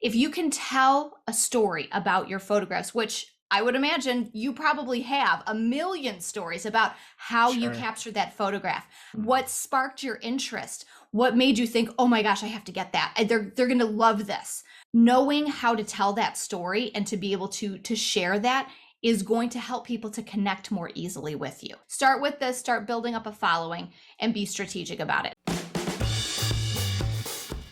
If you can tell a story about your photographs, which I would imagine you probably have a million stories about how you Sure. captured that photograph, what sparked your interest, what made you think, oh my gosh, I have to get that. They're going to love this. Knowing how to tell that story and to be able to share that is going to help people to connect more easily with you. Start with this, start building up a following, and be strategic about it.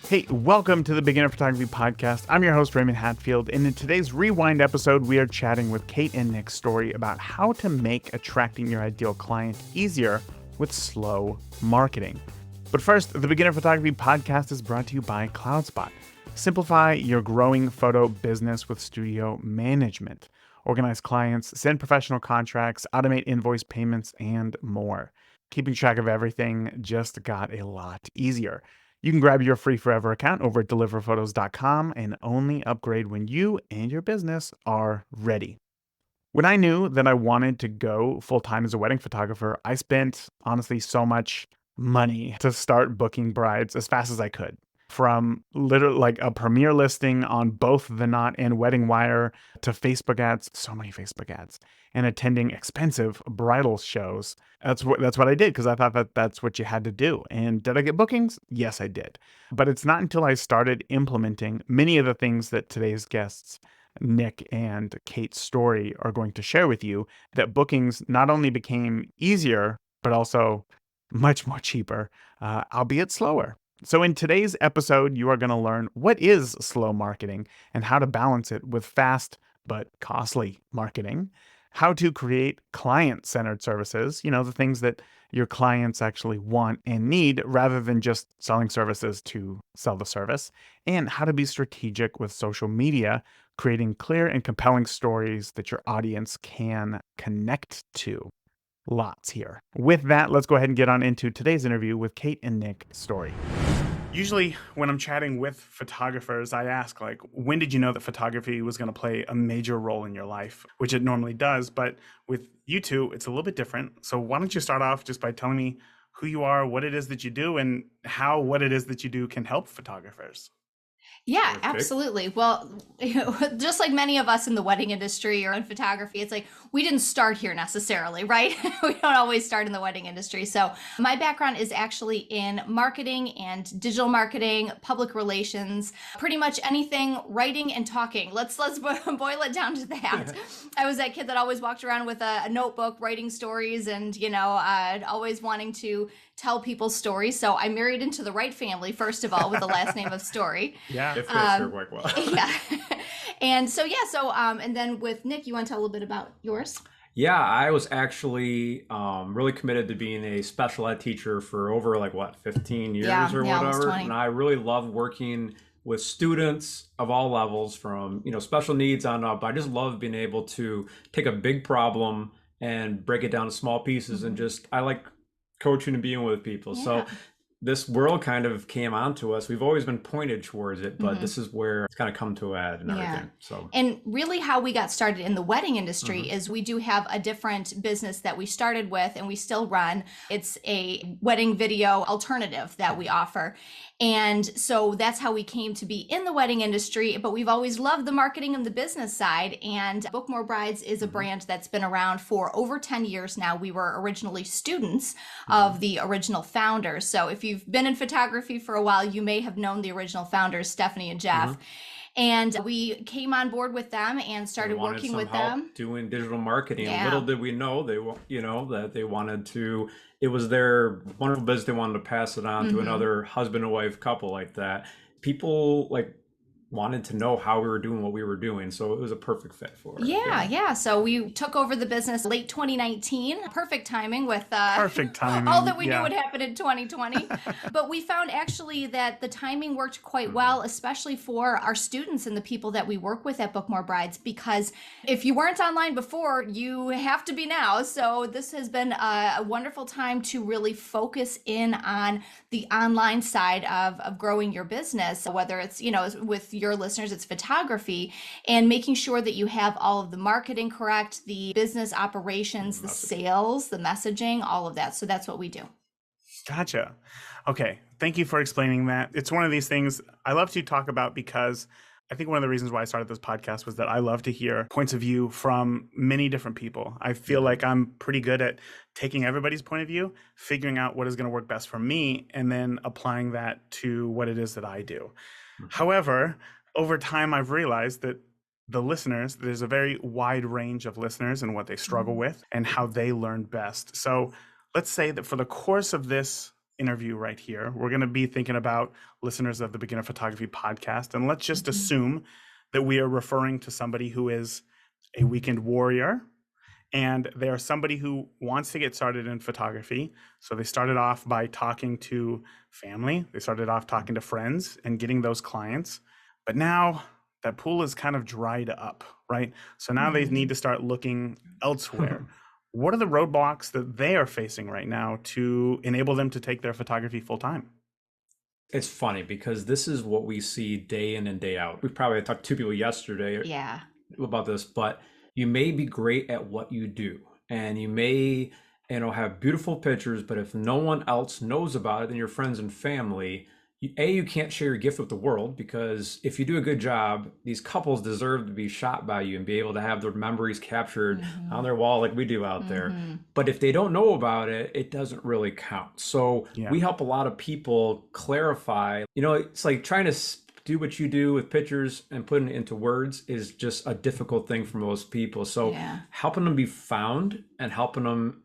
Hey, welcome to the Beginner Photography Podcast. I'm your host, Raymond Hatfield, and in today's Rewind episode, we are chatting with Kate and Nick Story about how to make attracting your ideal client easier with slow marketing. But first, the Beginner Photography Podcast is brought to you by CloudSpot. Simplify your growing photo business with studio management. Organize clients, send professional contracts, automate invoice payments, and more. Keeping track of everything just got a lot easier. You can grab your free forever account over at deliverphotos.com and only upgrade when you and your business are ready. When I knew that I wanted to go full-time as a wedding photographer, I spent honestly so much money to start booking brides as fast as I could. From literally like a premiere listing on both The Knot and Wedding Wire to Facebook ads, so many Facebook ads, and attending expensive bridal shows. That's what I did because I thought that that's what you had to do. And did I get bookings? Yes, I did. But it's not until I started implementing many of the things that today's guests, Nick and Kate's Story, are going to share with you that bookings not only became easier, but also much more cheaper, albeit slower. So in today's episode, you are going to learn what is slow marketing and how to balance it with fast but costly marketing, how to create client-centered services, the things that your clients actually want and need rather than just selling services to sell the service, and how to be strategic with social media, creating clear and compelling stories that your audience can connect to. Lots here. With that, let's go ahead and get on into today's interview with Kate and Nick Story. Usually when I'm chatting with photographers, I ask when did you know that photography was going to play a major role in your life, which it normally does. But with you two, it's a little bit different. So why don't you start off just by telling me who you are, what it is that you do, and how what it is that you do can help photographers. Yeah, Okay. absolutely. Well, just like many of us in the wedding industry or in photography, it's like we didn't start here necessarily, right? We don't always start in the wedding industry. So, my background is actually in marketing and digital marketing, public relations, pretty much anything writing and talking. Let's boil it down to that. I was that kid that always walked around with a notebook writing stories and, always wanting to tell people stories. So I married into the right family, first of all, with the last name of Story. Yeah. It fits her quite well. Yeah. And then with Nick, you want to tell a little bit about yours? Yeah, I was actually really committed to being a special ed teacher for over 15 years Yeah, or yeah, almost whatever. 20. And I really love working with students of all levels from, special needs on up. I just love being able to take a big problem and break it down to small pieces and I like coaching and being with people. So Yeah. this world kind of came onto us. We've always been pointed towards it, but Mhm. this is where it's kind of come to a head and Yeah. everything. So And really, how we got started in the wedding industry Mhm. is we do have a different business that we started with and we still run. It's a wedding video alternative that we offer. And so that's how we came to be in the wedding industry. But we've always loved the marketing and the business side. And Book More Brides is a Mhm. brand that's been around for over 10 years now. We were originally students Mhm. of the original founders. So if you've been in photography for a while, you may have known the original founders, Stephanie and Jeff. Mhm. And we came on board with them and They started wanted working some with help them. doing digital marketing. And little Yeah. did we know that they wanted to. It was their wonderful business. They wanted to pass it on to Hmm. another husband and wife couple like that. People wanted to know how we were doing what we were doing, so it was a perfect fit for it. Yeah, yeah. So we took over the business late 2019. Perfect timing with Perfect timing. all that we knew Yeah. would happen in 2020. But we found actually that the timing worked quite Mhm. well, especially for our students and the people that we work with at Book More Brides, because if you weren't online before, you have to be now. So this has been a wonderful time to really focus in on the online side of growing your business, whether it's, with your listeners, it's photography, and making sure that you have all of the marketing correct, the business operations, the Messaging. sales, the messaging, all of that. So that's what we do. Gotcha. Okay. Thank you for explaining that. It's one of these things I love to talk about because I think one of the reasons why I started this podcast was that I love to hear points of view from many different people. I feel like I'm pretty good at taking everybody's point of view, figuring out what is going to work best for me, and then applying that to what it is that I do. However, over time, I've realized that the listeners, there's a very wide range of listeners and what they struggle with and how they learn best. So let's say that for the course of this interview right here, we're going to be thinking about listeners of the Beginner Photography podcast. And let's just assume that we are referring to somebody who is a weekend warrior and they are somebody who wants to get started in photography. So they started off by talking to family, they started off talking to friends and getting those clients. But now that pool is kind of dried up, right? So now they need to start looking elsewhere. What are the roadblocks that they are facing right now to enable them to take their photography full time? It's funny because this is what we see day in and day out. We probably talked to people yesterday about this, but you may be great at what you do and you may, have beautiful pictures, but if no one else knows about it, then your friends and family, you can't share your gift with the world, because if you do a good job, these couples deserve to be shot by you and be able to have their memories captured on their wall like we do out there. But if they don't know about it, it doesn't really count. So we help a lot of people clarify. It's like trying to do what you do with pictures and putting it into words is just a difficult thing for most people. So helping them be found and helping them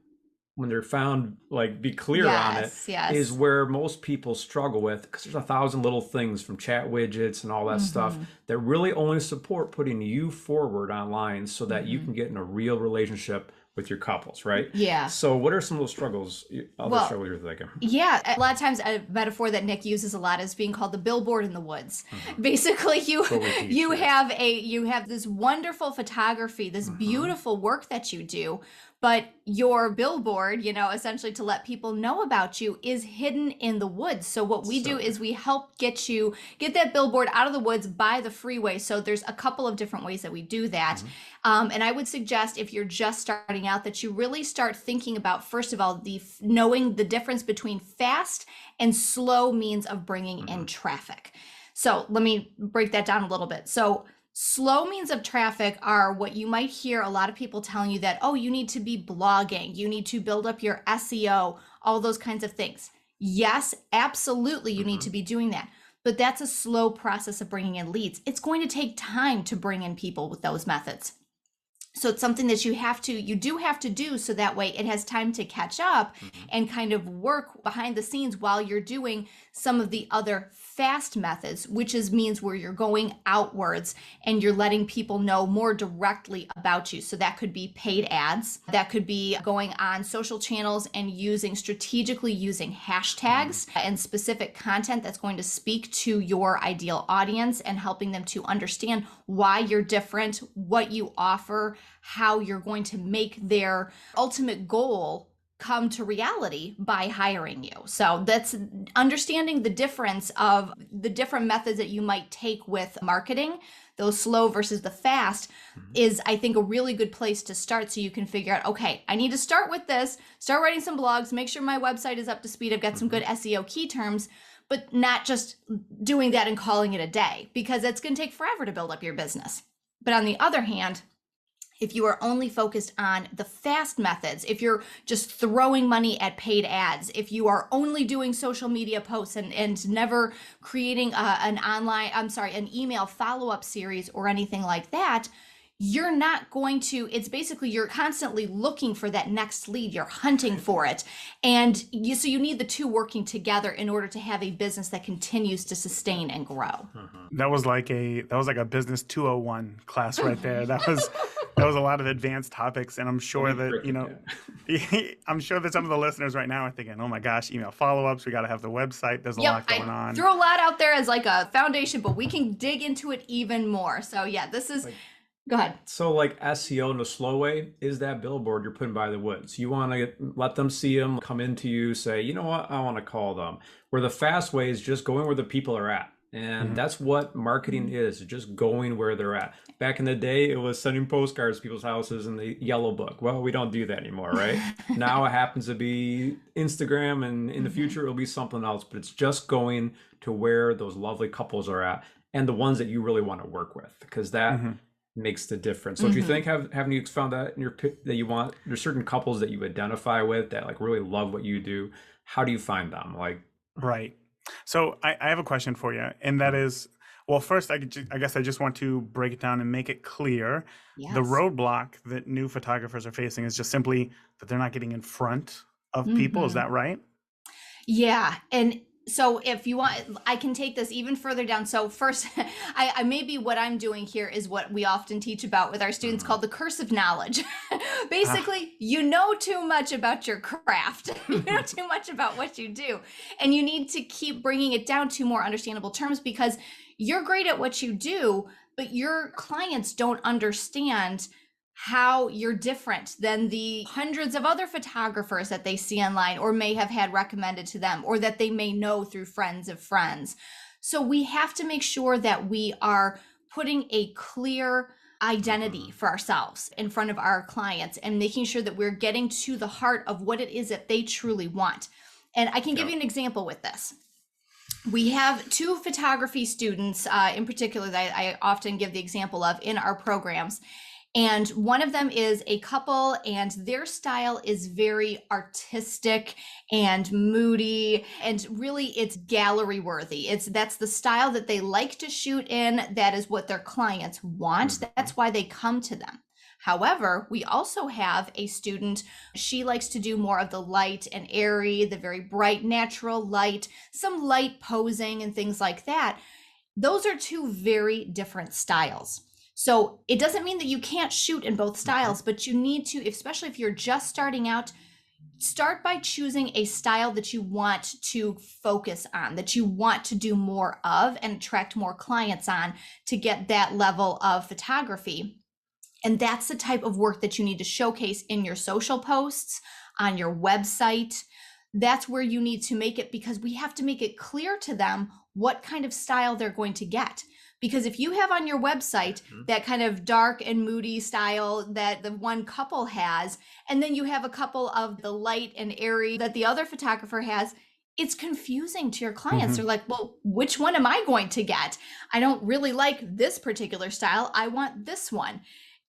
when they're found, like be clear on it is where most people struggle with, because there's 1,000 little things from chat widgets and all that stuff that really only support putting you forward online so that you can get in a real relationship with your couples, right? Yeah. So what are some of those struggles, struggles you're thinking? Yeah. A lot of times a metaphor that Nick uses a lot is being called the billboard in the woods. Basically, you have this wonderful photography, this beautiful work that you do, but your billboard, essentially to let people know about you, is hidden in the woods. So what we do is we help get that billboard out of the woods by the freeway. So there's a couple of different ways that we do that. And I would suggest, if you're just starting out, that you really start thinking about, first of all, knowing the difference between fast and slow means of bringing in traffic. So let me break that down a little bit. So slow means of traffic are what you might hear a lot of people telling you that, oh, you need to be blogging, you need to build up your SEO, all those kinds of things. Yes, absolutely, you need to be doing that. But that's a slow process of bringing in leads. It's going to take time to bring in people with those methods. So it's something that you do have to do, so that way it has time to catch up and kind of work behind the scenes while you're doing some of the other fast methods, which means where you're going outwards and you're letting people know more directly about you. So that could be paid ads, that could be going on social channels and strategically using hashtags and specific content that's going to speak to your ideal audience and helping them to understand why you're different, what you offer, how you're going to make their ultimate goal come to reality by hiring you. So that's understanding the difference of the different methods that you might take with marketing. Those slow versus the fast is, I think, a really good place to start, so you can figure out, okay, I need to start with this, start writing some blogs, make sure my website is up to speed, I've got some good SEO key terms, but not just doing that and calling it a day, because it's going to take forever to build up your business. But on the other hand, if you are only focused on the fast methods, if you're just throwing money at paid ads, if you are only doing social media posts and never creating an email follow-up series or anything like that, you're not going to, you're constantly looking for that next lead. You're hunting for it. So you need the two working together in order to have a business that continues to sustain and grow. That was like a business 201 class right there. That was a lot of advanced topics. And I'm sure that, I'm sure that some of the listeners right now are thinking, oh my gosh, email follow-ups, we got to have the website. There's a lot going on. Throw a lot out there as like a foundation, but we can dig into it even more. So yeah, this is... Go ahead. So like SEO in the slow way is that billboard you're putting by the woods. You want to let them see them, come into you, say, you know what, I want to call them. Where the fast way is just going where the people are at. And that's what marketing is, just going where they're at. Back in the day, it was sending postcards to people's houses in the yellow book. Well, we don't do that anymore, right? Now it happens to be Instagram, and in the future it'll be something else, but it's just going to where those lovely couples are at. and the ones that you really want to work with, because that Hmm. makes the difference. So do you think, haven't you found that in your that you want, there's certain couples that you identify with that like really love what you do? How do you find them? Like, Right. So I have a question for you, and that is, well, first, I guess I just want to break it down and make it clear. The Yes. roadblock that new photographers are facing is just simply that they're not getting in front of people. Is Hmm. that right? Yeah. And so if you want, I can take this even further down. So first, I maybe what I'm doing here is what we often teach about with our students Mhm. called the curse of knowledge. Ah, Basically, you know too much about your craft. You know too much about what you do. And you need to keep bringing it down to more understandable terms because you're great at what you do, but your clients don't understand how you're different than the hundreds of other photographers that they see online or may have had recommended to them or that they may know through friends of friends. So we have to make sure that we are putting a clear identity Mhm. for ourselves in front of our clients and making sure that we're getting to the heart of what it is that they truly want. And I can give Yep. you an example with this. We have two photography students in particular that I often give the example of in our programs. And one of them is a couple, and their style is very artistic and moody, and really it's gallery worthy. That's the style that they like to shoot in. That is what their clients want. Mhm. That's why they come to them. However, we also have a student, she likes to do more of the light and airy, the very bright, natural light, some light posing and things like that. Those are two very different styles. So it doesn't mean that you can't shoot in both Mhm. styles, but you need to, especially if you're just starting out, start by choosing a style that you want to focus on, that you want to do more of and attract more clients on to get that level of photography. And that's the type of work that you need to showcase in your social posts, on your website. That's where you need to make it because we have to make it clear to them what kind of style they're going to get. Because if you have on your website Mhm. that kind of dark and moody style that the one couple has, and then you have a couple of the light and airy that the other photographer has, it's confusing to your clients. mhm. They're like, well, which one am I going to get? I don't really like this particular style. I want this one.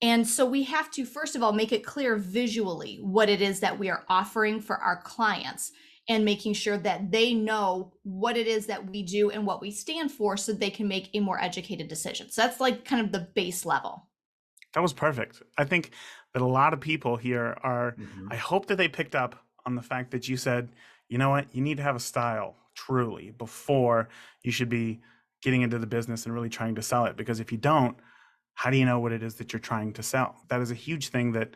And so we have to, first of all, make it clear visually what it is that we are offering for our clients and making sure that they know what it is that we do and what we stand for so they can make a more educated decision. So that's like kind of the base level. That was perfect. I think that a lot of people here are, I Mhm. hope that they picked up on the fact that you said, you know what, you need to have a style truly before you should be getting into the business and really trying to sell it. Because if you don't, how do you know what it is that you're trying to sell? That is a huge thing that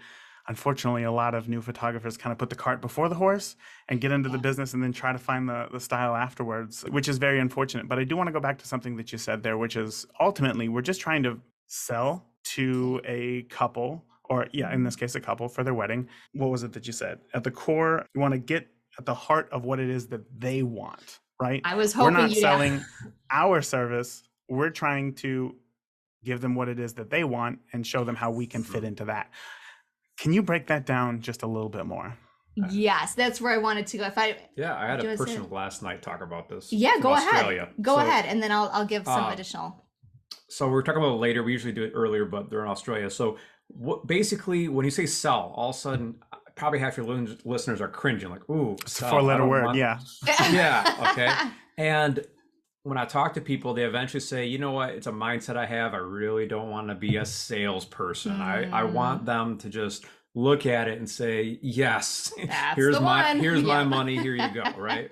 unfortunately a lot of new photographers kind of put the cart before the horse and get into the Yeah. business and then try to find the style afterwards, which is very unfortunate. But I do want to go back to something that you said there, which is ultimately we're just trying to sell to a couple, or yeah, in this case, a couple for their wedding. What was it that you said? At the core, you want to get at the heart of what it is that they want, right? I was We're hoping not you'd ask. selling our service. We're trying to give them what it is that they want and show them how we can fit Mhm. into that. Can you break that down just a little bit more? Yes, that's where I wanted to go. If I Yeah, I had a do you want to say person it? last night talk about this Yeah, from go ahead. Australia. Go ahead, and then I'll give some Uh, additional. so we're talking about it later. We usually do it earlier, but they're in Australia. So what basically, when you say sell, all of a sudden, probably half your listeners are cringing, like, "Ooh, It's a sell! I four-letter don't word. want." Yeah. Yeah, okay. And when I talk to people, they eventually say, "You know what? It's a mindset I have. I really don't want to be a salesperson. I Mm, want them to just look at it and say, yes, that's the one. here's my Yep. money. Here you go." Right?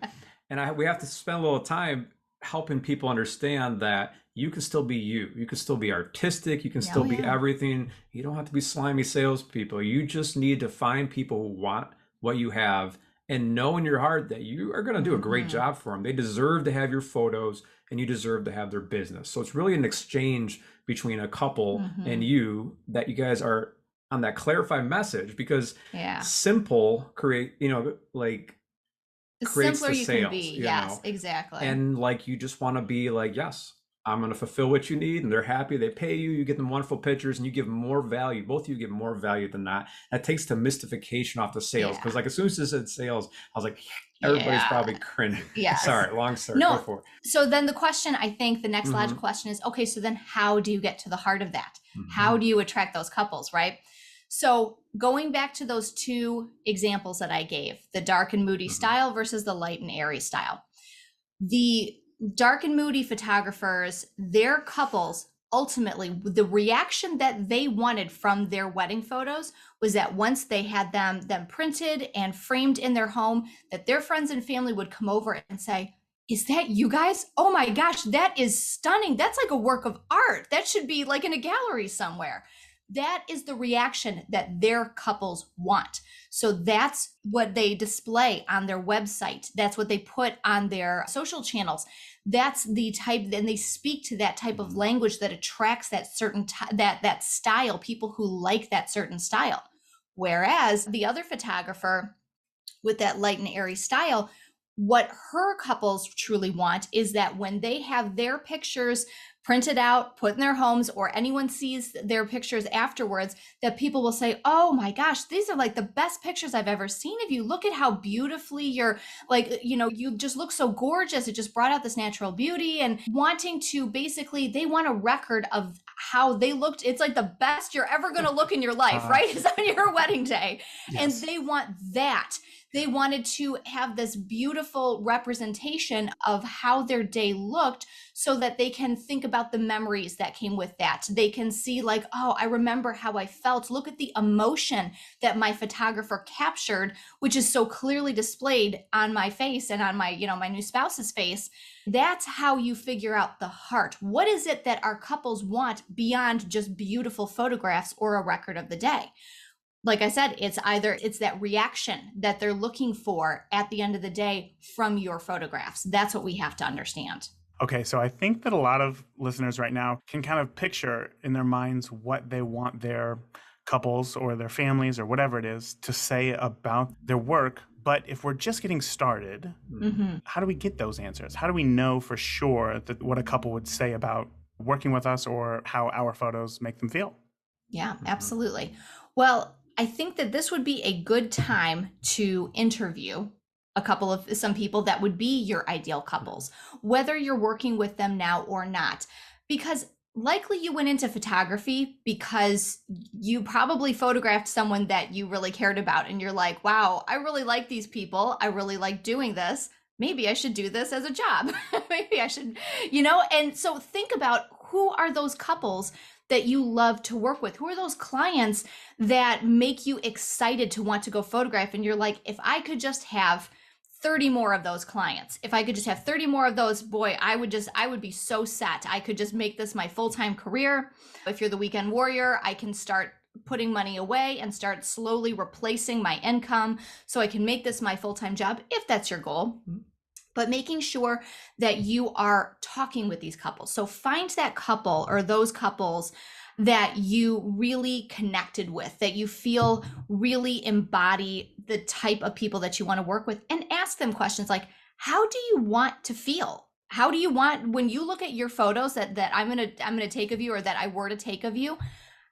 And we have to spend a little time helping people understand that you can still be you. You can still be artistic. You can Oh still be yeah. everything. You don't have to be slimy salespeople. You just need to find people who want what you have and know in your heart that you are going to do a great Hmm. job for them. They deserve to have your photos and you deserve to have their business. So it's really an exchange between a couple and Hmm. you that you guys are on that clarified message, because Yeah. simple create, like The creates simpler the you can sales, be. Yes, exactly. and like you just want to be like, yes, I'm going to fulfill what you need, and they're happy. They pay you. You get them wonderful pictures, and you give them more value. Both of you give more value than that. That takes the mystification off the sales. Because Yeah. like as soon as it said sales, I was like, everybody's Yeah. probably cringing. Yes. Sorry, long story. Go No. for it. So then the question, I think the next Mhm. logical question is, okay, so then how do you get to the heart of that? Mhm. How do you attract those couples, right? So going back to those two examples that I gave, the dark and moody Mhm. style versus the light and airy style. The dark and moody photographers, their couples, ultimately, the reaction that they wanted from their wedding photos was that once they had them printed and framed in their home, that their friends and family would come over and say, "Is that you guys? Oh my gosh, that is stunning. That's like a work of art. That should be like in a gallery somewhere." That is the reaction that their couples want. So that's what they display on their website. That's what they put on their social channels. That's the type, and they speak to that type of language that attracts that certain that style, people who like that certain style. Whereas the other photographer with that light and airy style, what her couples truly want is that when they have their pictures printed out, put in their homes, or anyone sees their pictures afterwards, that people will say, "Oh my gosh, these are like the best pictures I've ever seen of you. Look at how beautifully you're, like, you just look so gorgeous. It just brought out this natural beauty." And wanting to basically, they want a record of how they looked. It's like the best you're ever going to look in your life, right? Is on your wedding day. Yes. And they want that. They wanted to have this beautiful representation of how their day looked so that they can think about the memories that came with that. They can see like, "Oh, I remember how I felt. Look at the emotion that my photographer captured, which is so clearly displayed on my face and on my, my new spouse's face." That's how you figure out the heart. What is it that our couples want beyond just beautiful photographs or a record of the day? Like I said, it's that reaction that they're looking for at the end of the day from your photographs. That's what we have to understand. Okay, so I think that a lot of listeners right now can kind of picture in their minds what they want their couples or their families or whatever it is to say about their work. But if we're just getting started, how do we get those answers? How do we know for sure that what a couple would say about working with us or how our photos make them feel? Yeah, absolutely. Well, I think that this would be a good time to interview some people that would be your ideal couples, whether you're working with them now or not. Because likely you went into photography because you probably photographed someone that you really cared about. And you're like, "Wow, I really like these people. I really like doing this. Maybe I should do this as a job." Maybe I should, and so think about, who are those couples that you love to work with? Who are those clients that make you excited to want to go photograph? And you're like, "If I could just have 30 more of those clients, if I could just have 30 more of those, boy, I would be so set. I could just make this my full-time career." If you're the weekend warrior, I can start putting money away and start slowly replacing my income so I can make this my full-time job, if that's your goal. But making sure that you are talking with these couples. So find that couple or those couples that you really connected with, that you feel really embody the type of people that you want to work with, and ask them questions like, "How do you want to feel? How do you want, when you look at your photos that I'm going to take of you, or that I were to take of you,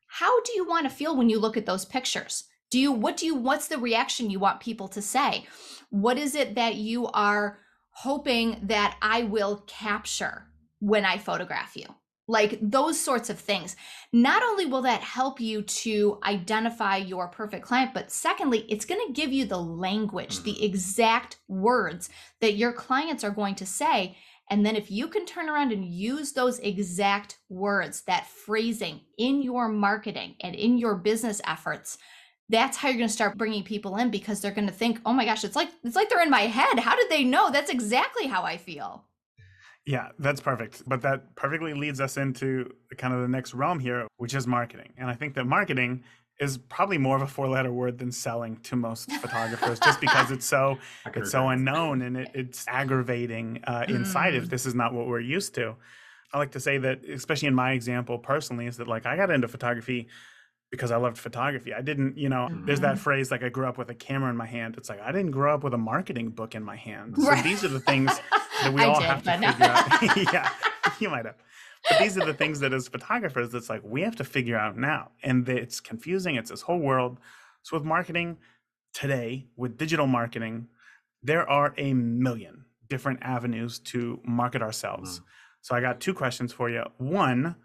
how do you want to feel when you look at those pictures? What's the reaction you want people to say? What is it that you are hoping that I will capture when I photograph you?" Like those sorts of things. Not only will that help you to identify your perfect client, but secondly, it's going to give you the language, the exact words that your clients are going to say. And then if you can turn around and use those exact words, that phrasing in your marketing and in your business efforts, that's how you're going to start bringing people in, because they're going to think, "Oh my gosh, it's like they're in my head. How did they know? That's exactly how I feel." Yeah, that's perfect. But that perfectly leads us into kind of the next realm here, which is marketing. And I think that marketing is probably more of a 4-letter word than selling to most photographers, just because it's so unknown and it's aggravating inside if this is not what we're used to. I like to say that, especially in my example personally, is that like I got into photography because I loved photography. I didn't, there's that phrase like I grew up with a camera in my hand. It's like I didn't grow up with a marketing book in my hand. So these are the things that we all have to figure out. Yeah, you might have. But these are the things that as photographers, it's like we have to figure out now. And it's confusing. It's this whole world. So with marketing today, with digital marketing, there are a million different avenues to market ourselves. So I got two questions for you. One,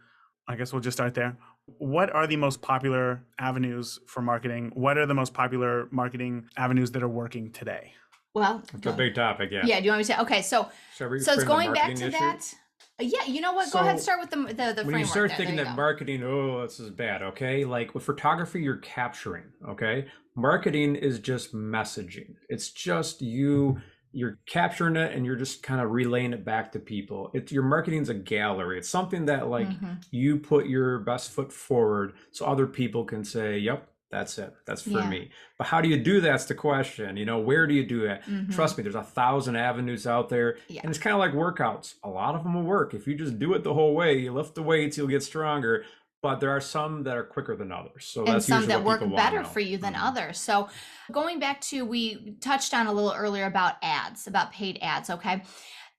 I guess we'll just start there. What are the most popular avenues for marketing? What are the most popular marketing avenues that are working today? Well, It's a big topic, yeah. Yeah, do you want me to? Okay, so it's going back to that. Yeah, you know what? Go ahead, start with the framework. When you start there. thinking There that you go. marketing, oh, this is bad, okay? Like with photography, you're capturing, okay? Marketing is just messaging. It's just you're capturing it and you're just kind of relaying it back to people. It's your marketing's a gallery. It's something that like you put your best foot forward so other people can say, yep, that's it. That's for me. But how do you do that's the question. Where do you do that? Trust me, there's 1,000 avenues out there. Yeah. And it's kind of like workouts. A lot of them will work. If you just do it the whole way, you lift the weights, you'll get stronger. But there are some that are quicker than others. So And that's some usually that what work people want to better know. for you than others. So going back to, we touched on a little earlier about ads, about paid ads, okay?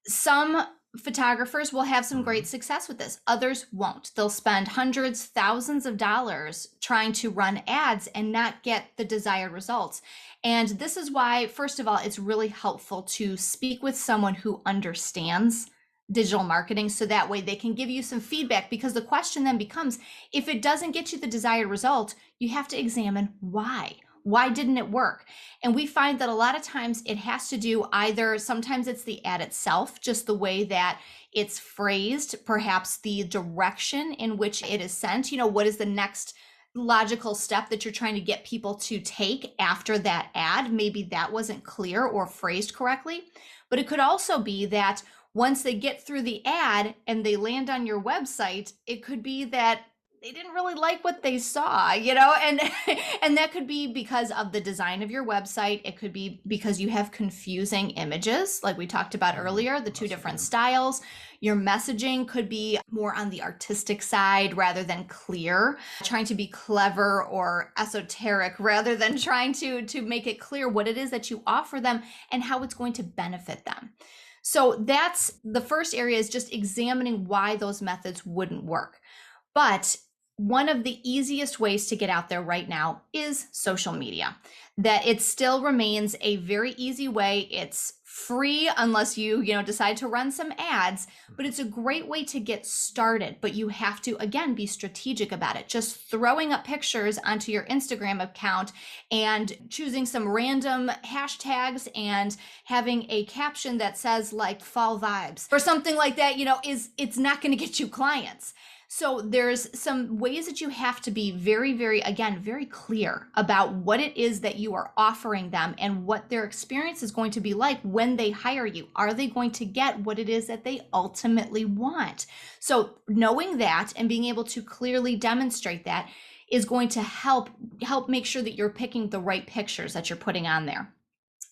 Some photographers will have some great success with this. Others won't. They'll spend hundreds, thousands of dollars trying to run ads and not get the desired results. And this is why, first of all, it's really helpful to speak with someone who understands digital marketing so that way they can give you some feedback, because the question then becomes, if it doesn't get you the desired result, you have to examine why. Why didn't it work? And we find that a lot of times it has to do either, sometimes it's the ad itself, just the way that it's phrased, perhaps the direction in which it is sent. What is the next logical step that you're trying to get people to take after that ad? Maybe that wasn't clear or phrased correctly. But it could also be that once they get through the ad and they land on your website, it could be that they didn't really like what they saw, and and that could be because of the design of your website. It could be because you have confusing images, like we talked about earlier, the two different styles. Your messaging could be more on the artistic side rather than clear, trying to be clever or esoteric rather than trying to make it clear what it is that you offer them and how it's going to benefit them. So that's the first area, is just examining why those methods wouldn't work. But one of the easiest ways to get out there right now is social media. That it still remains a very easy way. It's free unless you decide to run some ads, but it's a great way to get started. But you have to, again, be strategic about it. Just throwing up pictures onto your Instagram account and choosing some random hashtags and having a caption that says like fall vibes or something like that, it's not going to get you clients. So there's some ways that you have to be very, very, again, very clear about what it is that you are offering them and what their experience is going to be like when they hire you. Are they going to get what it is that they ultimately want? So knowing that and being able to clearly demonstrate that is going to help make sure that you're picking the right pictures that you're putting on there,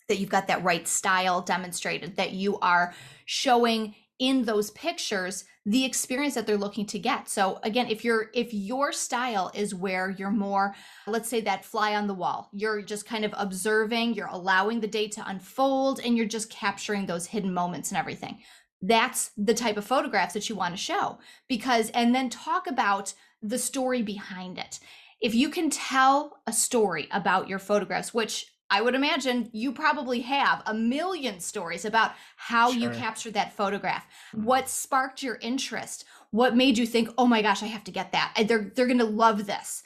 that you've got that right style demonstrated, that you are showing in those pictures the experience that they're looking to get. So again, if your style is where you're more, let's say that fly on the wall, you're just kind of observing, you're allowing the day to unfold, and you're just capturing those hidden moments and everything. That's the type of photographs that you want to show, and then talk about the story behind it. If you can tell a story about your photographs, which I would imagine you probably have a million stories about how you captured that photograph, what sparked your interest, what made you think, oh my gosh, I have to get that. They're going to love this.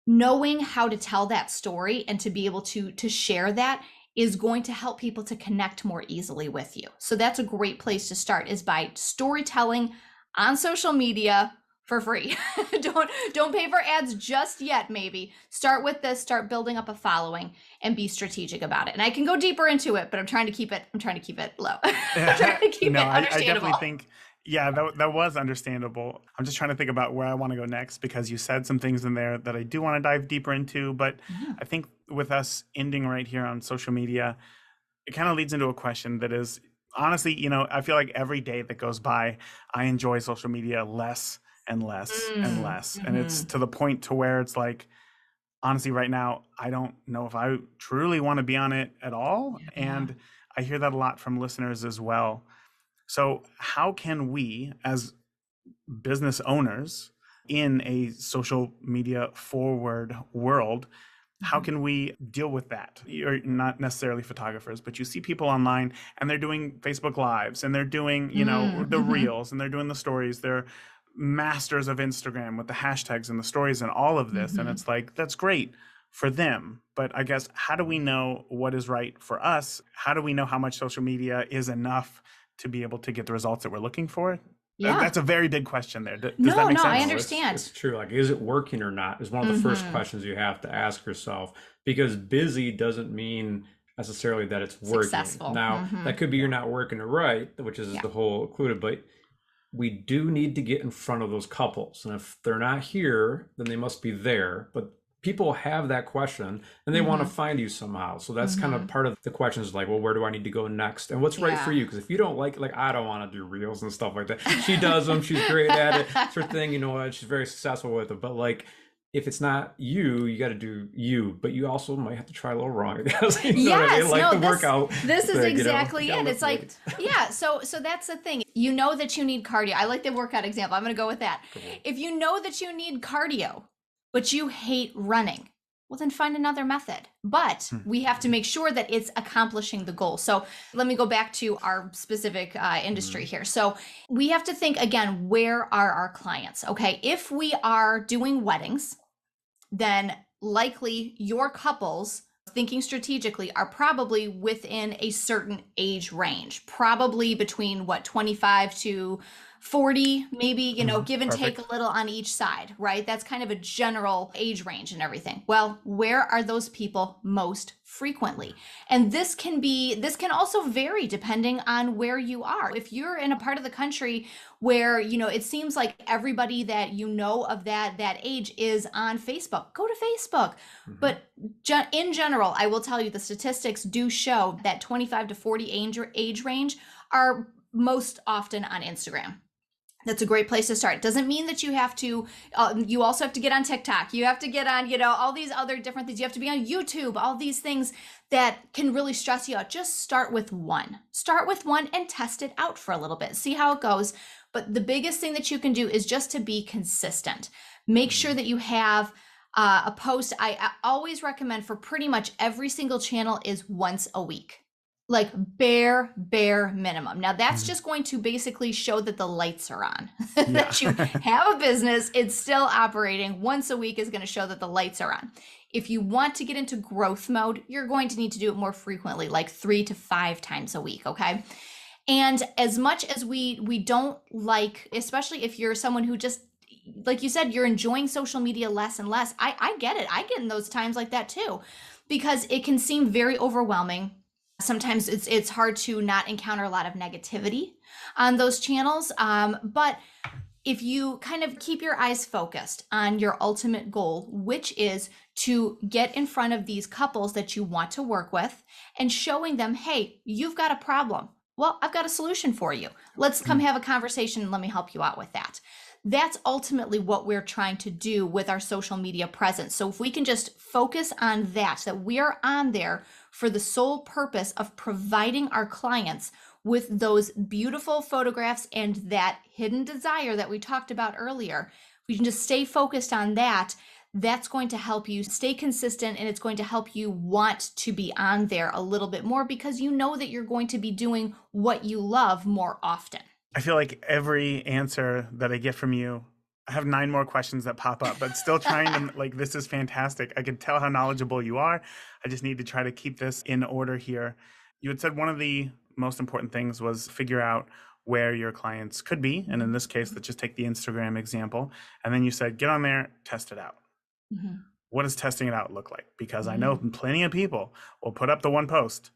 Knowing how to tell that story and to be able to share that is going to help people to connect more easily with you. So that's a great place to start, is by storytelling on social media for free. Don't pay for ads just yet. Maybe start with this, start building up a following, and be strategic about it. And I can go deeper into it, but I'm trying to keep it low. I'm trying to keep it understandable. I definitely think, that was understandable. I'm just trying to think about where I want to go next, because you said some things in there that I do want to dive deeper into. But I think with us ending right here on social media, it kind of leads into a question that is, honestly, I feel like every day that goes by, I enjoy social media less and less and less. And it's to the point to where it's like, honestly, right now, I don't know if I truly want to be on it at all. And I hear that a lot from listeners as well. So how can we, as business owners in a social media forward world, how can we deal with that? You're not necessarily photographers, but you see people online and they're doing Facebook Lives and they're doing, you know, the reels and they're doing the stories. They're masters of Instagram with the hashtags and the stories and all of this. And it's like, that's great for them. But I guess, how do we know what is right for us? How do we know how much social media is enough to be able to get the results that we're looking for? Yeah. That's a very big question there. Does No, that make no, sense? I understand. It's true. Like, is it working or not is one of the first questions you have to ask yourself, because busy doesn't mean necessarily that it's working. Successful. Now, that could be you're not working it right, which is the whole included, but we do need to get in front of those couples. And if they're not here, then they must be there. But people have that question and they want to find you somehow. So that's kind of part of the question is like, well, where do I need to go next? And what's right for you? Because if you don't like, I don't want to do reels and stuff like that. She does them. She's great at it. It's her thing. You know what? She's very successful with it. But like, if it's not you, you got to do you, but you also might have to try a little wrong. Workout. This is exactly it. It's like, so that's the thing. You know that you need cardio. I like the workout example. I'm going to go with that. Cool. If you know that you need cardio, but you hate running, well, then find another method. But we have to make sure that it's accomplishing the goal. So let me go back to our specific industry here. So we have to think again, where are our clients? Okay, if we are doing weddings, then likely your couples, thinking strategically, are probably within a certain age range, probably between 25 to 40, maybe, you know, give and take a little on each side, right? That's kind of a general age range and everything. Well, where are those people most frequently? And this can also vary depending on where you are. If you're in a part of the country where, you know, it seems like everybody that you know of that age is on Facebook, go to Facebook. But in general, I will tell you the statistics do show that 25 to 40 age range are most often on Instagram. That's a great place to start. Doesn't mean that you have to, you also have to get on TikTok. You have to get on, you know, all these other different things. You have to be on YouTube, all these things that can really stress you out. Just start with one. Start with one and test it out for a little bit. See how it goes. But the biggest thing that you can do is just to be consistent. Make sure that you have a post. I always recommend for pretty much every single channel is once a week. Like bare minimum. Now that's just going to basically show that the lights are on, that you have a business, it's still operating. Once a week is going to show that the lights are on. If you want to get into growth mode, you're going to need to do it more frequently, like 3 to 5 times a week. Okay. And as much as we don't like, especially if you're someone who just, like you said, you're enjoying social media less and less. I get it. I get in those times like that too, because it can seem very overwhelming. Sometimes it's hard to not encounter a lot of negativity on those channels. But if you kind of keep your eyes focused on your ultimate goal, which is to get in front of these couples that you want to work with and showing them, hey, you've got a problem. Well, I've got a solution for you. Let's come have a conversation and let me help you out with that. That's ultimately what we're trying to do with our social media presence. So if we can just focus on that we are on there for the sole purpose of providing our clients with those beautiful photographs and that hidden desire that we talked about earlier, we can just stay focused on that. That's going to help you stay consistent, and it's going to help you want to be on there a little bit more because you know that you're going to be doing what you love more often. I feel like every answer that I get from you, I have 9 more questions that pop up, but still trying to, like, this is fantastic. I can tell how knowledgeable you are. I just need to try to keep this in order here. You had said one of the most important things was figure out where your clients could be. And in this case, let's just take the Instagram example. And then you said, get on there, test it out. What does testing it out look like? Because I know plenty of people will put up the one post,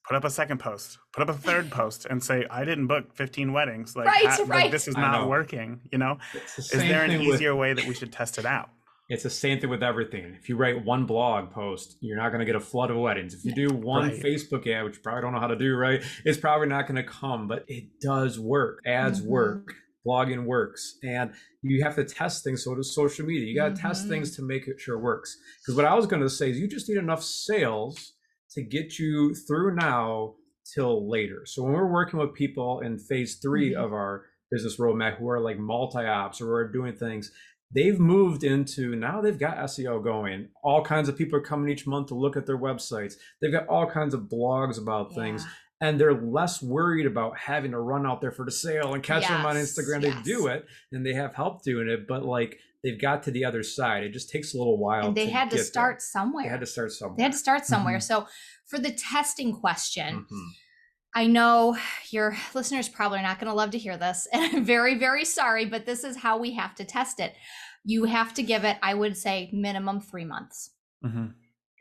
put up a second post, put up a third post and say, I didn't book 15 weddings. Like, like this is not working, you know? Is there an easier way that we should test it out? It's the same thing with everything. If you write one blog post, you're not going to get a flood of weddings. If you do one Facebook ad, which you probably don't know how to do, right? It's probably not going to come, but it does work. Ads work. Blogging works. And you have to test things. So does social media. You got to test things to make sure it works. Because what I was going to say is you just need enough sales to get you through now till later. So when we're working with people in phase 3 of our business roadmap, who are like multi-ops or who are doing things, they've moved into, now they've got SEO going. All kinds of people are coming each month to look at their websites. They've got all kinds of blogs about things. Yeah. And they're less worried about having to run out there for the sale and catch them on Instagram. They do it, and they have help doing it, but like they've got to the other side. It just takes a little while. And they had to start somewhere. They had to start somewhere. They had to start somewhere. So for the testing question, I know your listeners probably are not going to love to hear this, and I'm very, very sorry, but this is how we have to test it. You have to give it, I would say, minimum 3 months,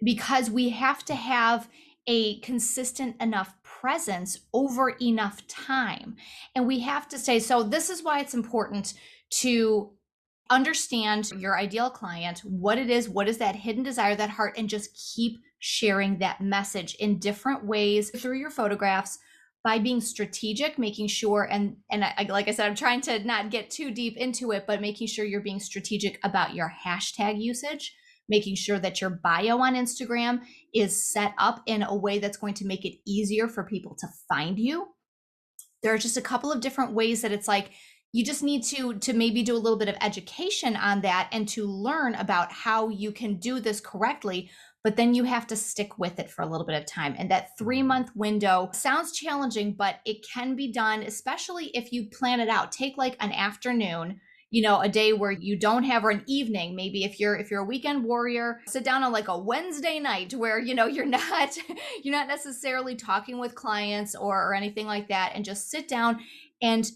because we have to have a consistent enough presence over enough time. And we have to say, so this is why it's important to understand your ideal client, what it is, what is that hidden desire, that heart, and just keep sharing that message in different ways through your photographs, by being strategic, making sure, and like I said, I'm trying to not get too deep into it, but making sure you're being strategic about your hashtag usage, making sure that your bio on Instagram is set up in a way that's going to make it easier for people to find you. There are just a couple of different ways that it's like, you just need to maybe do a little bit of education on that and to learn about how you can do this correctly. But then you have to stick with it for a little bit of time. And that 3-month window sounds challenging, but it can be done, especially if you plan it out. Take like an afternoon, a day where you don't have, or an evening. Maybe if you're a weekend warrior, sit down on like a Wednesday night where, you're not necessarily talking with clients or anything like that, and just sit down and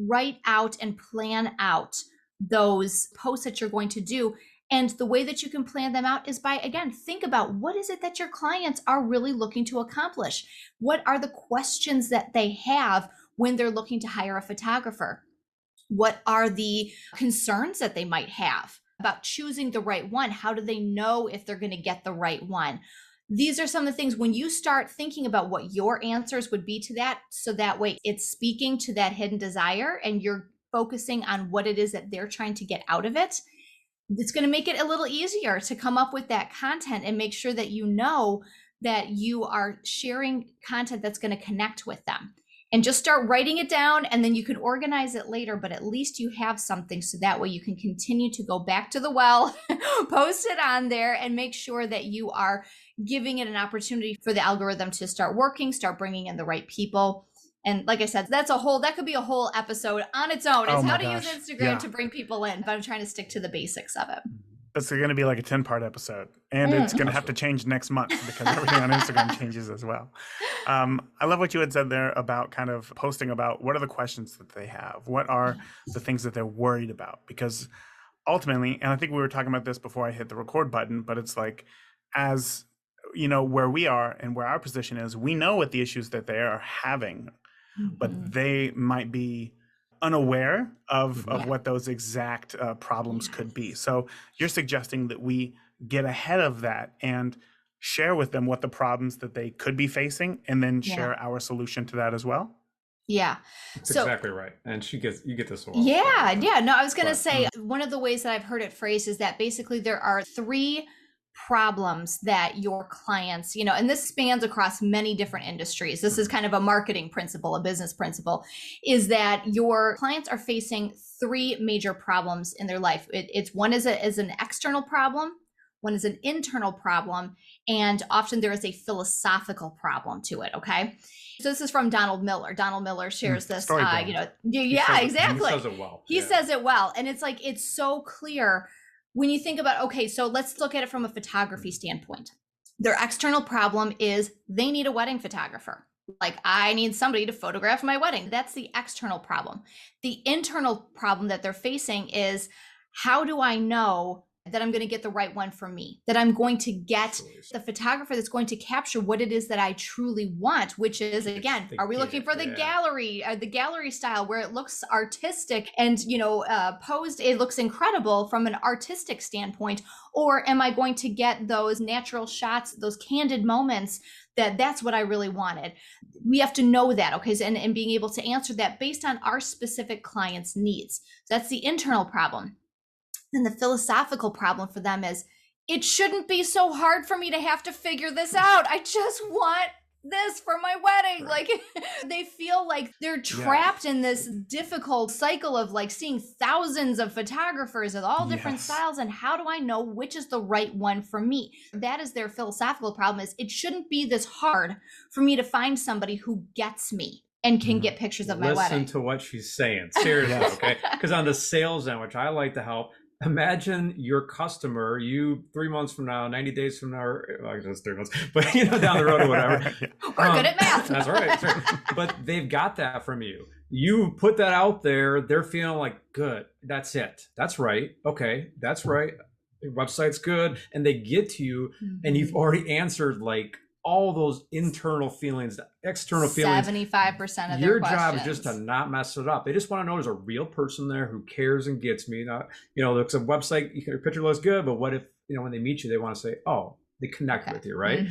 write out and plan out those posts that you're going to do. And the way that you can plan them out is by, again, think about what is it that your clients are really looking to accomplish? What are the questions that they have when they're looking to hire a photographer? What are the concerns that they might have about choosing the right one? How do they know if they're going to get the right one? These are some of the things when you start thinking about what your answers would be to that, so that way it's speaking to that hidden desire and you're focusing on what it is that they're trying to get out of it. It's going to make it a little easier to come up with that content and make sure that you know that you are sharing content that's going to connect with them. And just start writing it down, and then you can organize it later, but at least you have something, so that way you can continue to go back to the well, post it on there, and make sure that you are giving it an opportunity for the algorithm to start working, start bringing in the right people. And like I said, that could be a whole episode on its own, is how to use Instagram to bring people in. But I'm trying to stick to the basics of it. That's going to be like a 10-part episode, and it's going to have to change next month because everything on Instagram changes as well. I love what you had said there about kind of posting about what are the questions that they have, what are the things that they're worried about, because ultimately, and I think we were talking about this before I hit the record button, but it's like, as where we are and where our position is, we know what the issues that they are having, but they might be unaware of what those exact problems could be. So you're suggesting that we get ahead of that and share with them what the problems that they could be facing, and then share our solution to that as well? Yeah. That's exactly right. And you get this one. Yeah. No, I was going to say, one of the ways that I've heard it phrased is that basically there are 3 problems that your clients, and this spans across many different industries. This is kind of a marketing principle, a business principle, is that your clients are facing 3 major problems in their life. It's one is an external problem, one is an internal problem, and often there is a philosophical problem to it. Okay. So this is from Donald Miller. Donald Miller shares this, exactly. He says it well. He says it well. And it's like, it's so clear when you think about, okay, so let's look at it from a photography standpoint. Their external problem is they need a wedding photographer. Like, I need somebody to photograph my wedding. That's the external problem. The internal problem that they're facing is, how do I know that I'm going to get the right one for me, that I'm going to get the photographer that's going to capture what it is that I truly want, which is, again, are we looking for the gallery style where it looks artistic and, posed, it looks incredible from an artistic standpoint, or am I going to get those natural shots, those candid moments that's what I really wanted? We have to know that, okay, and being able to answer that based on our specific client's needs. So that's the internal problem. Then the philosophical problem for them is, it shouldn't be so hard for me to have to figure this out. I just want this for my wedding. Like they feel like they're trapped in this difficult cycle of like seeing thousands of photographers of all different styles. And how do I know which is the right one for me? That is their philosophical problem, is it shouldn't be this hard for me to find somebody who gets me and can get pictures of my wedding. Listen to what she's saying. Seriously, okay? Because on the sales end, which I like to help, imagine your customer, you 3 months from now, 90 days from now, or just 3 months, but down the road or whatever. We're good at math. That's right. That's right. But they've got that from you. You put that out there, they're feeling like, good, that's it. That's right. Okay, that's right. Your website's good. And they get to you and you've already answered like all those internal feelings, external feelings. 75% of your their questions. job is just to not mess it up. They just want to know there's a real person there who cares and gets me. Not, there's a website, your picture looks good, but what if, when they meet you, they want to say, oh, they connect with you, right?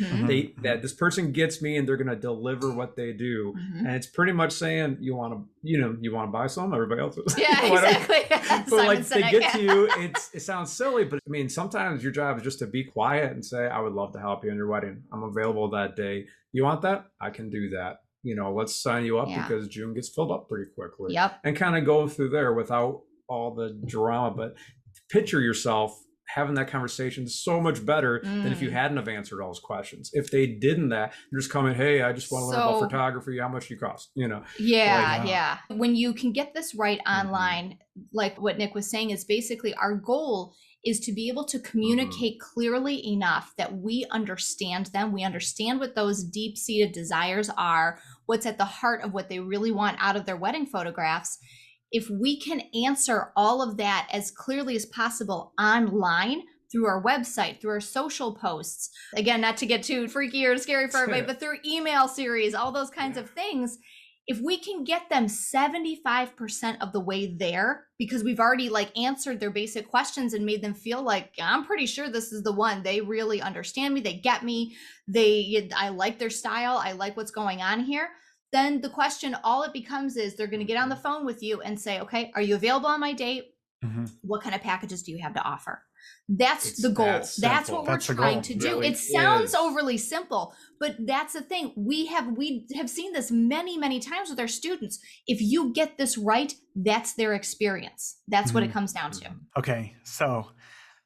That this person gets me and they're going to deliver what they do. And it's pretty much saying, you want to buy some, everybody else is. Yeah, exactly. But like they get to you, it sounds silly, but I mean, sometimes your job is just to be quiet and say, I would love to help you in your wedding. I'm available that day. You want that? I can do that. Let's sign you up because June gets filled up pretty quickly. And kind of go through there without all the drama. But picture yourself having that conversation is so much better than if you hadn't have answered all those questions. If they didn't they're just coming, hey, I just want to learn about photography. How much do you cost? Yeah. When you can get this right online, like what Nick was saying, is basically our goal is to be able to communicate clearly enough that we understand them. We understand what those deep-seated desires are, what's at the heart of what they really want out of their wedding photographs. If we can answer all of that as clearly as possible online through our website, through our social posts, again, not to get too freaky or scary for everybody, but through email series, all those kinds of things, if we can get them 75% of the way there, because we've already like answered their basic questions and made them feel like, I'm pretty sure this is the one. They really understand me. They get me. I like their style. I like what's going on here. Then the question, all it becomes is they're going to get on the phone with you and say, okay, are you available on my date? What kind of packages do you have to offer? That's the goal. That's what we're trying to do. It sounds overly simple, but that's the thing. We have seen this many, many times with our students. If you get this right, that's their experience. That's what it comes down to. Okay. So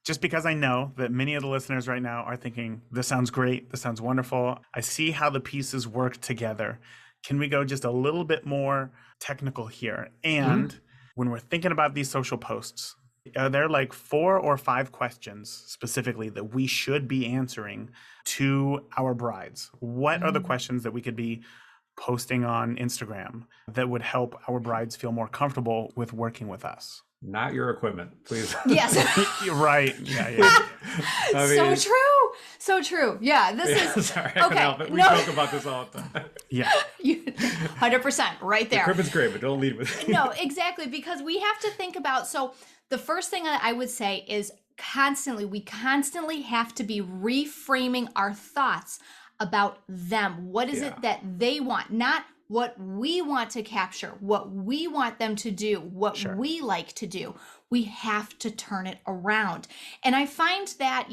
just because I know that many of the listeners right now are thinking, this sounds great. This sounds wonderful. I see how the pieces work together. Can we go just a little bit more technical here? And when we're thinking about these social posts, are there like 4 or 5 questions specifically that we should be answering to our brides? What are the questions that we could be posting on Instagram that would help our brides feel more comfortable with working with us? Not your equipment, please. Yes. You're right. Yeah. So true. Yeah, this is sorry. I help it. We joke about this all the time. Yeah. 100% right there. The equipment's great, but don't lead with it. No, exactly, because we have to think about, so the first thing I would say is we constantly have to be reframing our thoughts about them. What is it that they want? Not what we want to capture, what we want them to do, what we like to do. We have to turn it around. And I find that,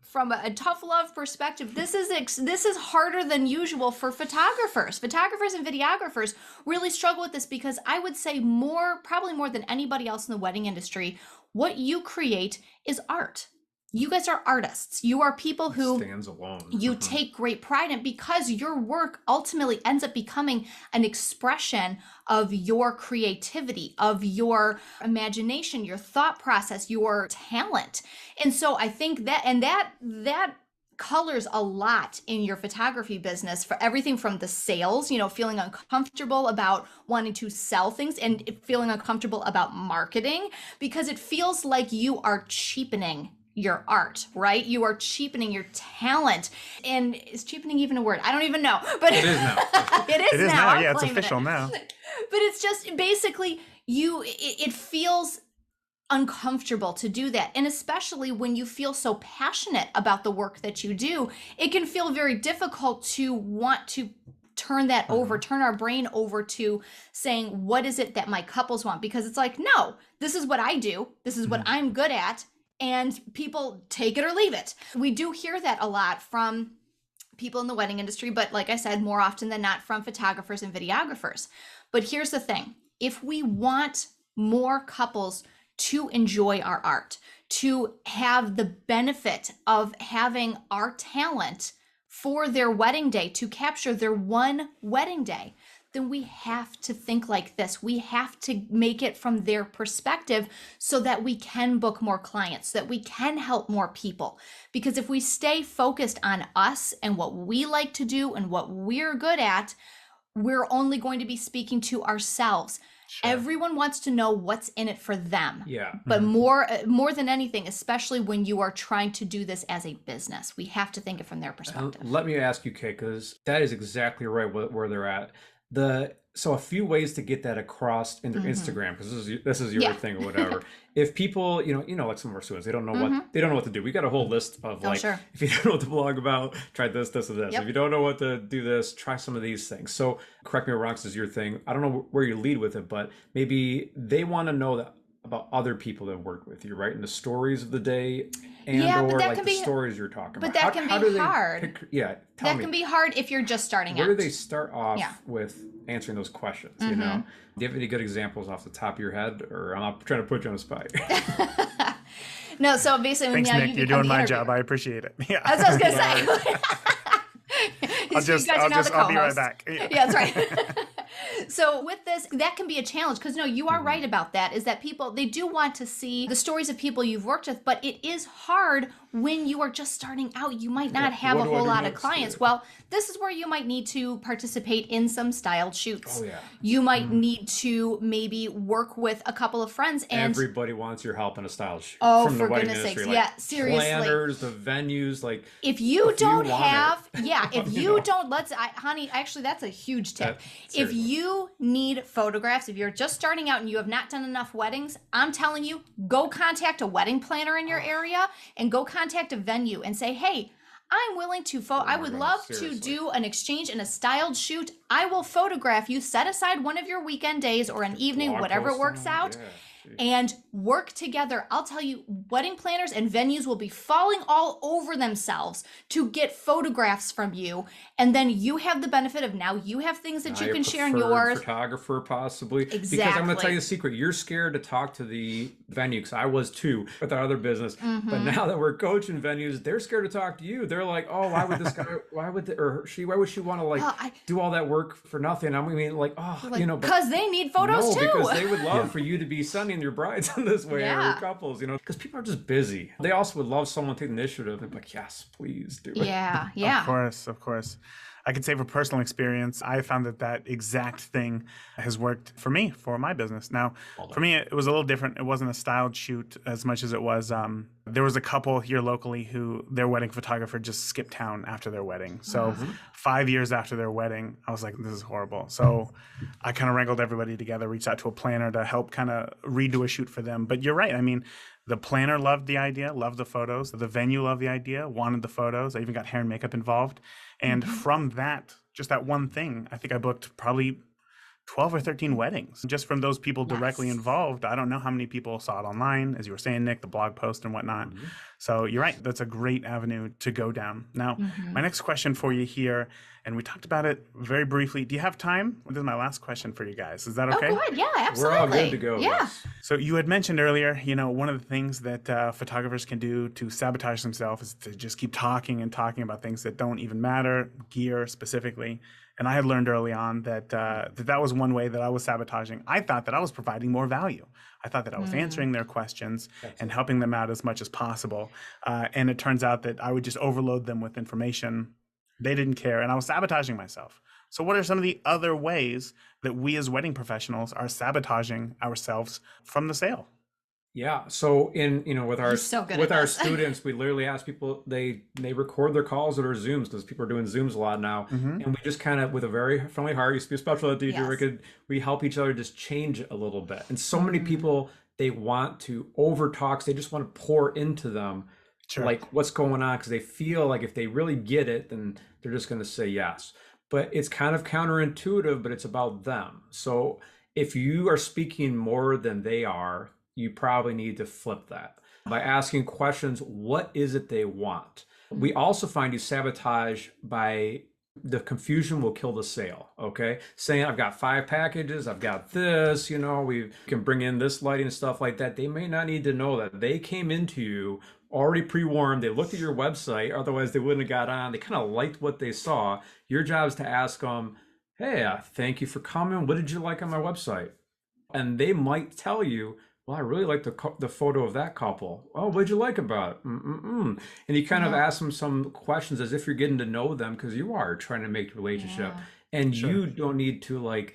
from a tough love perspective, this is harder than usual for photographers. Photographers and videographers really struggle with this because I would say probably more than anybody else in the wedding industry, what you create is art. You guys are artists. You are people who stands alone. You take great pride in, because your work ultimately ends up becoming an expression of your creativity, of your imagination, your thought process, your talent. And so I think that colors a lot in your photography business, for everything from the sales, feeling uncomfortable about wanting to sell things and feeling uncomfortable about marketing, because it feels like you are cheapening your art, right? You are cheapening your talent. And is cheapening even a word? I don't even know, but it is now. It is now. Yeah, it's official now. But it's just basically it feels uncomfortable to do that. And especially when you feel so passionate about the work that you do, it can feel very difficult to want to turn our brain over to saying, what is it that my couples want? Because it's like, no, this is what I do. This is what I'm good at. And people take it or leave it. We do hear that a lot from people in the wedding industry, but like I said, more often than not from photographers and videographers. But here's the thing. If we want more couples to enjoy our art, to have the benefit of having our talent for their wedding day, to capture their one wedding day, then we have to think like this. We have to make it from their perspective so that we can book more clients, so that we can help more people. Because if we stay focused on us and what we like to do and what we're good at, we're only going to be speaking to ourselves. Sure. Everyone wants to know what's in it for them. Yeah. But more than anything, especially when you are trying to do this as a business, we have to think it from their perspective. Let me ask you, Kate, because that is exactly right where they're at. So a few ways to get that across in their Instagram, because this is your thing or whatever. If people, like some of our students, they don't know what to do. We got a whole list of if you don't know what to blog about, try this, this, or this. Yep. If you don't know what to do this, try some of these things. So correct me if I'm wrong, this is your thing. I don't know where you lead with it, but maybe they want to know that about other people that work with you, right? And the stories of the day or like the stories you're talking about. But that can be hard. Tell me. Can be hard if you're just starting out. Where do they start off with answering those questions, Do you have any good examples off the top of your head? Or I'm not trying to put you on the spot. No, so basically thanks, Nick. You're doing my job. I appreciate it. Yeah. That's what I was going to say. I'll be right back. Yeah, that's right. So with this, that can be a challenge because you are right about that, is that people, they do want to see the stories of people you've worked with, but it is hard when you are just starting out. You might not have a whole lot of clients. Well, this is where you might need to participate in some styled shoots. Oh, yeah. You might need to maybe work with a couple of friends. And everybody wants your help in a styled shoot. Oh, for goodness sakes. Yeah, seriously. Planners, the venues, like if you don't have, if you don't, honey, actually, that's a huge tip. If you need photographs, if you're just starting out and you have not done enough weddings, I'm telling you, go contact a wedding planner in your area and go contact a venue and say, hey, I'm willing to I would love to do an exchange and a styled shoot. I will photograph you. Set aside one of your weekend days or an evening, whatever works out. And work together. I'll tell you, wedding planners and venues will be falling all over themselves to get photographs from you. And then you have the benefit of now you have things that you can share in yours. Photographer, possibly. Exactly. Because I'm going to tell you a secret. You're scared to talk to the venue, because I was too with our other business. But now that we're coaching venues, they're scared to talk to you. They're like, oh, why would this guy, why would she want to do all that work for nothing? I mean, because they need photos too. Because they would love for you to be sending your brides in this way, or couples, because people are just busy. They also would love someone to take the initiative and be like, yes, please do it. Yeah. Of course. I could say from personal experience, I found that exact thing has worked for me, for my business. Now, for me, it was a little different. It wasn't a styled shoot as much as it was, there was a couple here locally who their wedding photographer just skipped town after their wedding. So 5 years after their wedding, I was like, this is horrible. So I kind of wrangled everybody together, reached out to a planner to help kind of redo a shoot for them. But you're right. I mean, the planner loved the idea, loved the photos. The venue loved the idea, wanted the photos. I even got hair and makeup involved. And from that, just that one thing, I think I booked probably 12 or 13 weddings just from those people directly involved. I don't know how many people saw it online, as you were saying, Nick, the blog post and whatnot. So you're right. That's a great avenue to go down. Now, my next question for you here, and we talked about it very briefly. Do you have time? This is my last question for you guys. Is that okay? Oh, good. Yeah, absolutely. We're all good to go. Yeah. Yes. So you had mentioned earlier, one of the things that photographers can do to sabotage themselves is to just keep talking and talking about things that don't even matter, gear specifically. And I had learned early on that that was one way that I was sabotaging. I thought that I was providing more value. I thought that I was answering their questions and helping them out as much as possible. And it turns out that I would just overload them with information. They didn't care, and I was sabotaging myself. So what are some of the other ways that we as wedding professionals are sabotaging ourselves from the sale? Yeah. So with our students, we literally ask people, they record their calls or their Zooms, because people are doing Zooms a lot now. And we just kind of, with a very friendly heart, used to be a special ed teacher, we help each other just change it a little bit. And so many people, they want to over talk. They just want to pour into them like what's going on, because they feel like if they really get it, then they're just going to say yes. But it's kind of counterintuitive, but it's about them. So if you are speaking more than they are, you probably need to flip that by asking questions. What is it they want? We also find you sabotage by the confusion will kill the sale. Okay. Saying I've got 5 packages, I've got this, we can bring in this lighting and stuff like that. They may not need to know that they came into you already pre-warned. They looked at your website, otherwise they wouldn't have got on. They kind of liked what they saw. Your job is to ask them, hey, thank you for coming. What did you like on my website? And they might tell you, well, I really like the photo of that couple. Oh, what'd you like about it? Mm-mm-mm. And you kind of ask them some questions as if you're getting to know them, because you are trying to make a relationship. And you don't need to like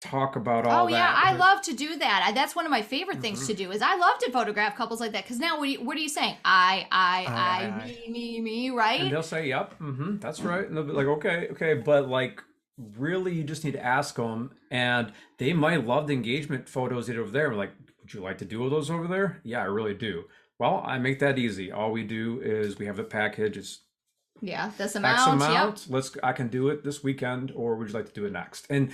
talk about all that. Oh yeah, I love to do that. That's one of my favorite things to do. Is I love to photograph couples like that, because now what are you saying? I, me, right? And they'll say, "Yep, that's right." And they'll be like, "Okay," but like, really, you just need to ask them, and they might love the engagement photos that are over there. Like, would you like to do those over there? Yeah, I really do. Well, I make that easy. All we do is we have the package. It's this X amount. amount. I can do it this weekend, or would you like to do it next? And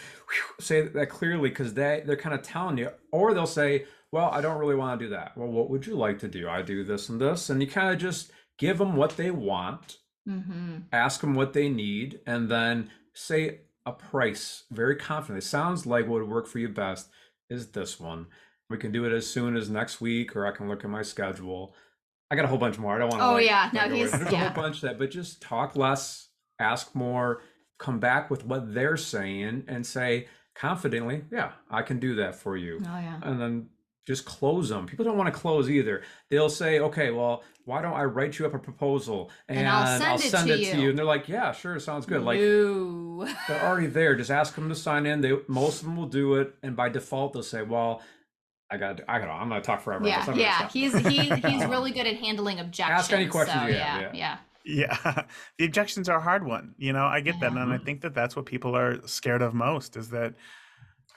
say that clearly, because they're kind of telling you, or they'll say, well, I don't really want to do that. Well, what would you like to do? I do this and this, and you kind of just give them what they want, ask them what they need, and then say a price very confidently. It sounds like what would work for you best is this one. We can do it as soon as next week, or I can look at my schedule. I got a whole bunch more. I don't want to. There's a whole bunch of that, but just talk less, ask more, come back with what they're saying, and say confidently, "Yeah, I can do that for you." Oh yeah. And then just close them. People don't want to close either. They'll say, "Okay, well, why don't I write you up a proposal and I'll send it to you?" And they're like, "Yeah, sure, sounds good." Like, they're already there. Just ask them to sign in. Most of them will do it, and by default, they'll say, "Well, I'm gonna talk forever." Yeah. He's really good at handling objections. Ask any questions you have. Yeah. The objections are a hard one. I get that. And I think that that's what people are scared of most, is that,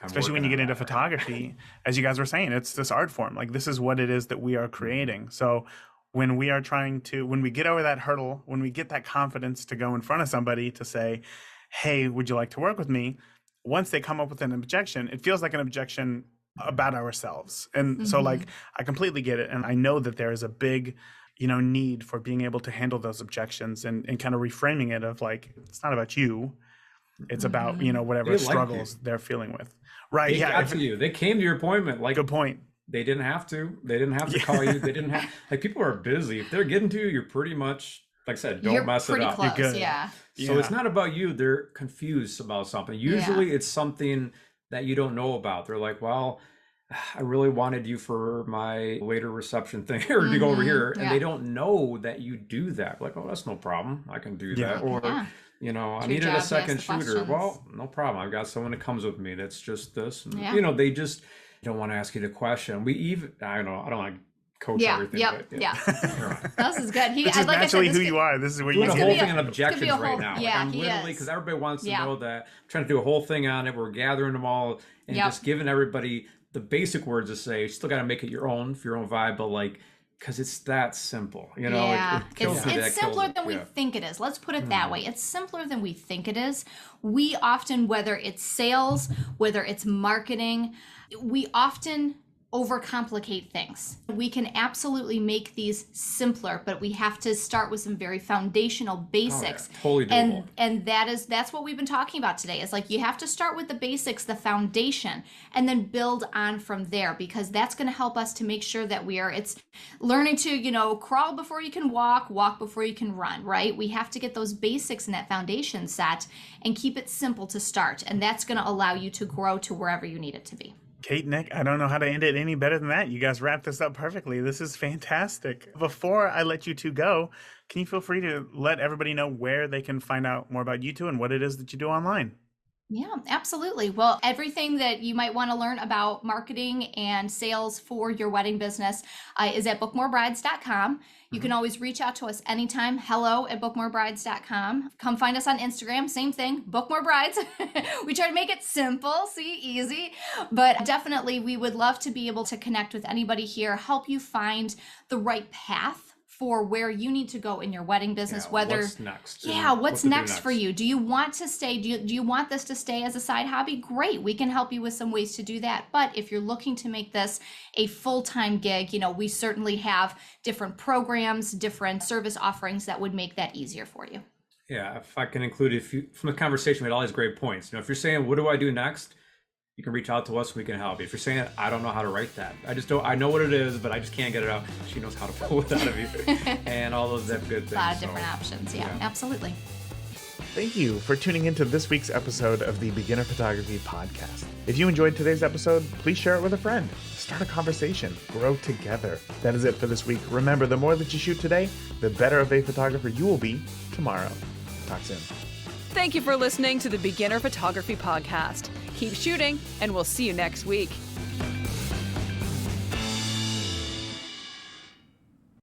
especially when you get into photography, as you guys were saying, it's this art form. Like, this is what it is that we are creating. So when we are when we get over that hurdle, when we get that confidence to go in front of somebody to say, hey, would you like to work with me? Once they come up with an objection, it feels like an objection about ourselves. And so like, I completely get it. And I know that there is a big, need for being able to handle those objections and kind of reframing it of like, it's not about you. It's about, whatever struggles they're feeling with. Right. They got to you. They came to your appointment. Like, good point. They didn't have to. They didn't have to call you. They didn't have, like, people are busy. If they're getting to you, you're pretty much, like I said, don't mess it up. Close, you're good. So it's not about you. They're confused about something. Usually it's something that you don't know about. They're like, well, I really wanted you for my later reception thing, or to go over here. And they don't know that you do that. Like, oh, that's no problem. I can do that. Or, I needed a second shooter. Well, no problem. I've got someone that comes with me that's just this. And, they just don't want to ask you the question. I don't want to coach everything. This is good. This is naturally who you are. This is where you do the whole thing on objections right now. Yeah, I'm literally, because everybody wants to know that. I'm trying to do a whole thing on it. We're gathering them all and just giving everybody the basic words to say. You still got to make it your own, for your own vibe, but like, because it's that simple, it's simpler than we think it is. Let's put it that way. It's simpler than we think it is. We often, whether it's sales, whether it's marketing, we often overcomplicate things. We can absolutely make these simpler, but we have to start with some very foundational basics. Totally doable. And that's what we've been talking about today. Is like, you have to start with the basics, the foundation, and then build on from there, because that's going to help us to make sure that it's learning to, crawl before you can walk before you can run, right? We have to get those basics and that foundation set and keep it simple to start. And that's going to allow you to grow to wherever you need it to be. Kate, Nick, I don't know how to end it any better than that. You guys wrapped this up perfectly. This is fantastic. Before I let you two go, can you feel free to let everybody know where they can find out more about you two and what it is that you do online? Yeah, absolutely. Well, everything that you might want to learn about marketing and sales for your wedding business is at bookmorebrides.com. You can always reach out to us anytime. hello@bookmorebrides.com. Come find us on Instagram. Same thing, bookmorebrides. We try to make it simple, easy. But definitely, we would love to be able to connect with anybody here, help you find the right path for where you need to go in your wedding business, whether what's next? what's next for you. Do you want to stay? Do you want this to stay as a side hobby? Great, we can help you with some ways to do that. But if you're looking to make this a full-time gig, we certainly have different programs, different service offerings that would make that easier for you. Yeah, if I can include, from the conversation, we had all these great points. If you're saying, what do I do next? You can reach out to us and we can help you. If you're saying, I don't know how to write that, I know what it is, but I just can't get it out. She knows how to pull it out of you. And all those good things. A lot of different options. Yeah, absolutely. Thank you for tuning into this week's episode of the Beginner Photography Podcast. If you enjoyed today's episode, please share it with a friend. Start a conversation. Grow together. That is it for this week. Remember, the more that you shoot today, the better of a photographer you will be tomorrow. Talk soon. Thank you for listening to the Beginner Photography Podcast. Keep shooting, and we'll see you next week.